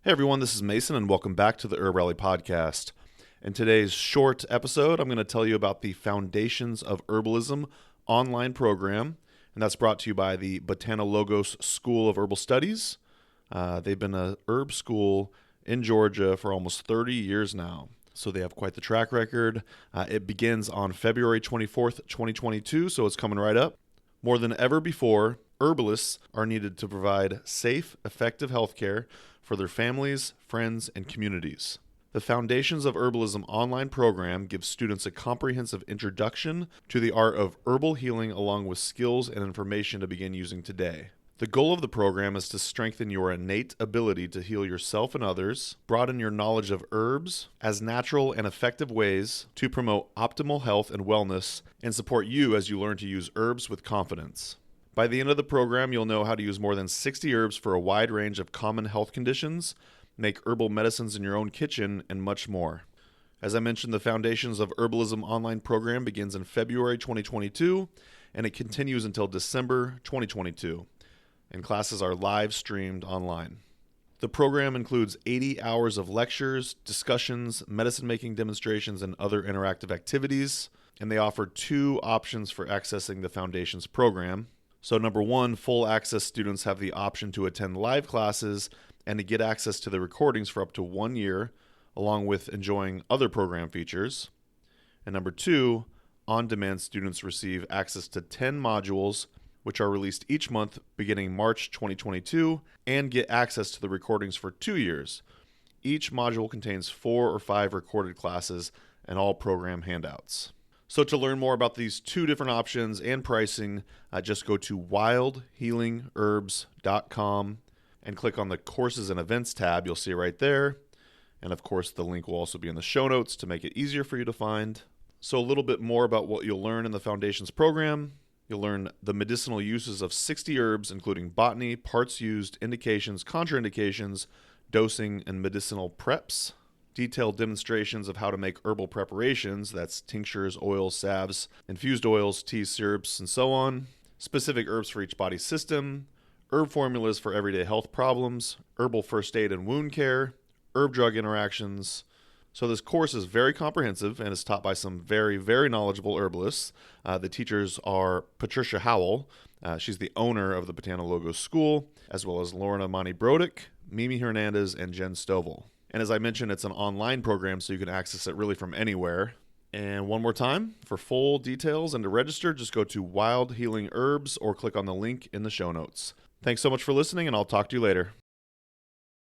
Hey everyone, this is Mason and welcome back to the Herbal podcast. In today's short episode, I'm going to tell you about the Foundations of Herbalism online program, and that's brought to you by the BotanoLogos School of Herbal Studies. They've been a herb school in Georgia for almost 30 years now, so they have quite the track record. It begins on February 24th, 2022, so it's coming right up. More than ever before, herbalists are needed to provide safe, effective healthcare for their families, friends, and communities. The Foundations of Herbalism online program gives students a comprehensive introduction to the art of herbal healing along with skills and information to begin using today. The goal of the program is to strengthen your innate ability to heal yourself and others, broaden your knowledge of herbs as natural and effective ways to promote optimal health and wellness, and support you as you learn to use herbs with confidence. By the end of the program, you'll know how to use more than 60 herbs for a wide range of common health conditions, make herbal medicines in your own kitchen, and much more. As I mentioned, the Foundations of Herbalism online program begins in February 2022, and it continues until December 2022, and classes are live streamed online. The program includes 80 hours of lectures, discussions, medicine-making demonstrations, and other interactive activities, and they offer two options for accessing the Foundations program. So number one, full access students have the option to attend live classes and to get access to the recordings for up to 1 year, along with enjoying other program features. And number two, on-demand students receive access to 10 modules, which are released each month beginning March 2022, and get access to the recordings for 2 years. Each module contains 4 or 5 recorded classes and all program handouts. So to learn more about these two different options and pricing, just go to wildhealingherbs.com and click on the Courses and Events tab. You'll see it right there. And of course, the link will also be in the show notes to make it easier for you to find. So a little bit more about what you'll learn in the Foundations program. You'll learn the medicinal uses of 60 herbs, including botany, parts used, indications, contraindications, dosing, and medicinal preps. Detailed demonstrations of how to make herbal preparations, that's tinctures, oils, salves, infused oils, teas, syrups, and so on. Specific herbs for each body system, herb formulas for everyday health problems, herbal first aid and wound care, herb-drug interactions. So this course is very comprehensive and is taught by some very, very knowledgeable herbalists. The teachers are Patricia Howell. She's the owner of the BotanoLogos School, as well as Lauren Amani-Brodick, Mimi Hernandez, and Jen Stovall. And as I mentioned, it's an online program, so you can access it really from anywhere. And one more time, for full details and to register, just go to Wild Healing Herbs or click on the link in the show notes. Thanks so much for listening, and I'll talk to you later.